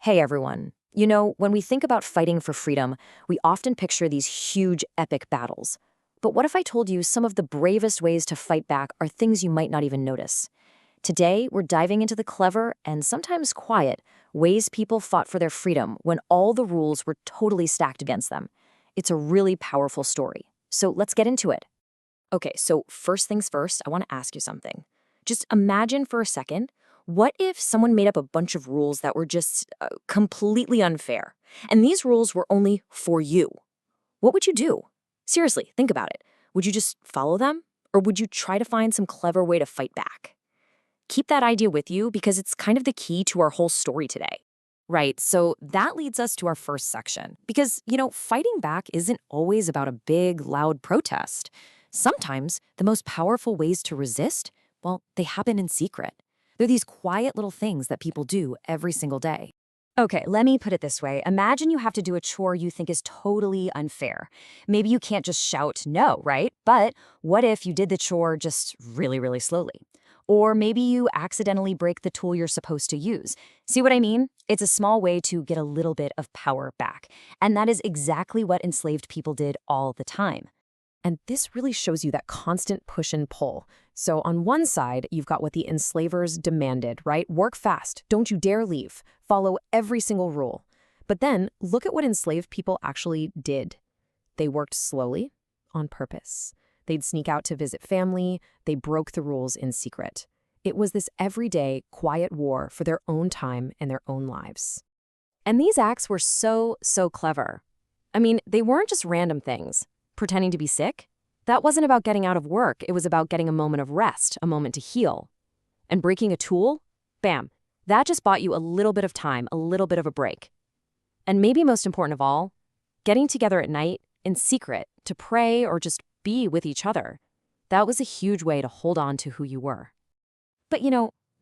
Hey everyone. When we think about fighting for freedom, we often picture these huge, epic battles. But what if I told you some of the bravest ways to fight back are things you might not even notice? Today, we're diving into the clever and sometimes quiet ways people fought for their freedom when all the rules were totally stacked against them. It's a really powerful story. So let's get into it. Okay, so first things first, I want to ask you something. Just imagine for a second, what if someone made up a bunch of rules that were just completely unfair? And these rules were only for you. What would you do? Seriously, think about it. Would you just follow them? Or would you try to find some clever way to fight back? Keep that idea with you because it's kind of the key to our whole story today. Right, so that leads us to our first section. Because, fighting back isn't always about a big, loud protest. Sometimes the most powerful ways to resist, well, they happen in secret. They're these quiet little things that people do every single day. Okay, let me put it this way. Imagine you have to do a chore you think is totally unfair. Maybe you can't just shout no, right? But what if you did the chore just really, really slowly? Or maybe you accidentally break the tool you're supposed to use. See what I mean? It's a small way to get a little bit of power back. And that is exactly what enslaved people did all the time. And this really shows you that constant push and pull. So on one side, you've got what the enslavers demanded, right? Work fast, don't you dare leave, follow every single rule. But then look at what enslaved people actually did. They worked slowly, on purpose. They'd sneak out to visit family, they broke the rules in secret. It was this everyday, quiet war for their own time and their own lives. And these acts were so clever. I mean, they weren't just random things. Pretending to be sick? That wasn't about getting out of work. It was about getting a moment of rest, a moment to heal. And breaking a tool? Bam. That just bought you a little bit of time, a little bit of a break. And maybe most important of all, getting together at night in secret to pray or just be with each other. That was a huge way to hold on to who you were. But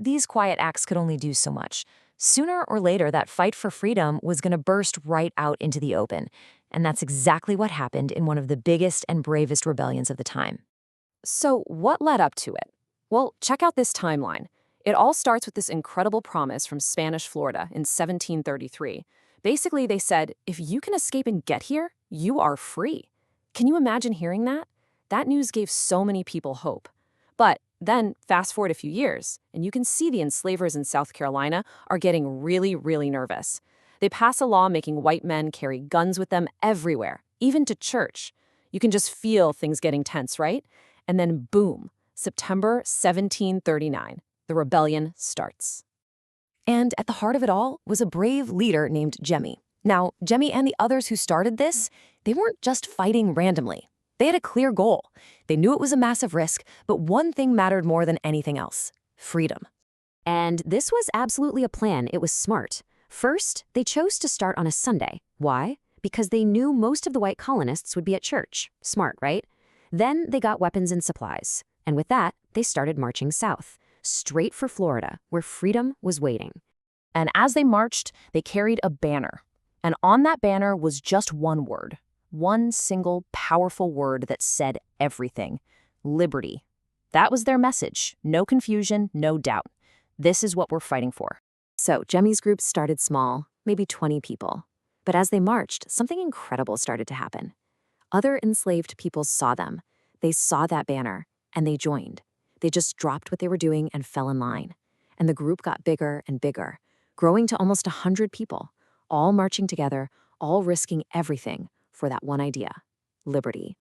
these quiet acts could only do so much. Sooner or later, that fight for freedom was going to burst right out into the open. And that's exactly what happened in one of the biggest and bravest rebellions of the time. So what led up to it? Well, check out this timeline. It all starts with this incredible promise from Spanish Florida in 1733. Basically, they said, if you can escape and get here, you are free. Can you imagine hearing that? That news gave so many people hope. But then fast forward a few years, and you can see the enslavers in South Carolina are getting really, really nervous. They pass a law making white men carry guns with them everywhere, even to church. You can just feel things getting tense, right? And then boom, September 1739, the rebellion starts. And at the heart of it all was a brave leader named Jemmy. Now, Jemmy and the others who started this, they weren't just fighting randomly. They had a clear goal. They knew it was a massive risk, but one thing mattered more than anything else: freedom. And this was absolutely a plan. It was smart. First, they chose to start on a Sunday. Why? Because they knew most of the white colonists would be at church. Smart, right? Then they got weapons and supplies. And with that, they started marching south, straight for Florida, where freedom was waiting. And as they marched, they carried a banner. And on that banner was just one word. One single, powerful word that said everything: liberty. That was their message. No confusion, no doubt. This is what we're fighting for. So Jemmy's group started small, maybe 20 people. But as they marched, something incredible started to happen. Other enslaved people saw them. They saw that banner, and they joined. They just dropped what they were doing and fell in line. And the group got bigger and bigger, growing to almost 100 people, all marching together, all risking everything for that one idea: liberty.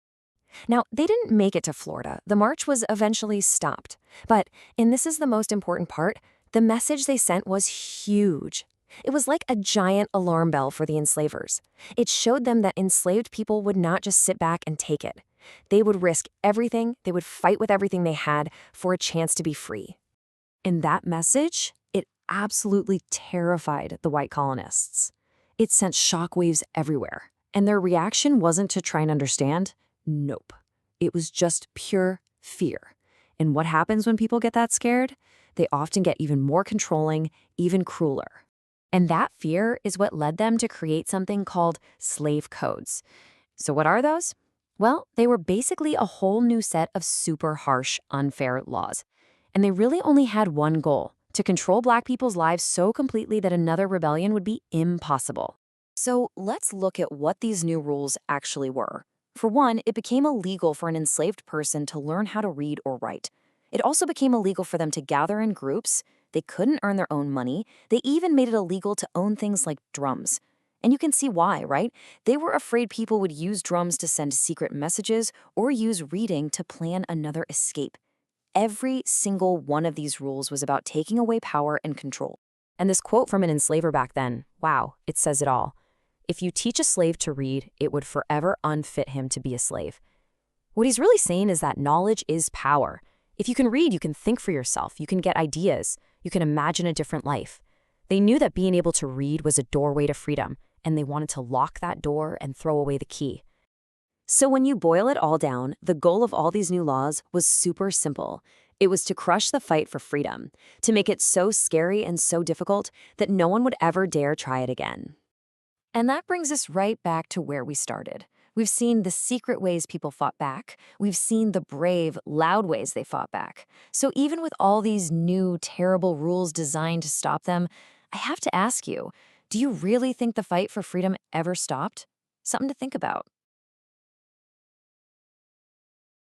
Now, they didn't make it to Florida. The march was eventually stopped. But, and this is the most important part, the message they sent was huge. It was like a giant alarm bell for the enslavers. It showed them that enslaved people would not just sit back and take it. They would risk everything, they would fight with everything they had for a chance to be free. And that message, it absolutely terrified the white colonists. It sent shockwaves everywhere. And their reaction wasn't to try and understand. Nope. It was just pure fear. And what happens when people get that scared? They often get even more controlling, even crueler. And that fear is what led them to create something called slave codes. So what are those? Well, they were basically a whole new set of super harsh, unfair laws. And they really only had one goal: to control Black people's lives so completely that another rebellion would be impossible. So let's look at what these new rules actually were. For one, it became illegal for an enslaved person to learn how to read or write. It also became illegal for them to gather in groups. They couldn't earn their own money. They even made it illegal to own things like drums. And you can see why, right? They were afraid people would use drums to send secret messages or use reading to plan another escape. Every single one of these rules was about taking away power and control. And this quote from an enslaver back then, wow, it says it all. If you teach a slave to read, it would forever unfit him to be a slave. What he's really saying is that knowledge is power. If you can read, you can think for yourself, you can get ideas, you can imagine a different life. They knew that being able to read was a doorway to freedom, and they wanted to lock that door and throw away the key. So when you boil it all down, the goal of all these new laws was super simple. It was to crush the fight for freedom, to make it so scary and so difficult that no one would ever dare try it again. And that brings us right back to where we started. We've seen the secret ways people fought back. We've seen the brave, loud ways they fought back. So even with all these new, terrible rules designed to stop them, I have to ask you, do you really think the fight for freedom ever stopped? Something to think about.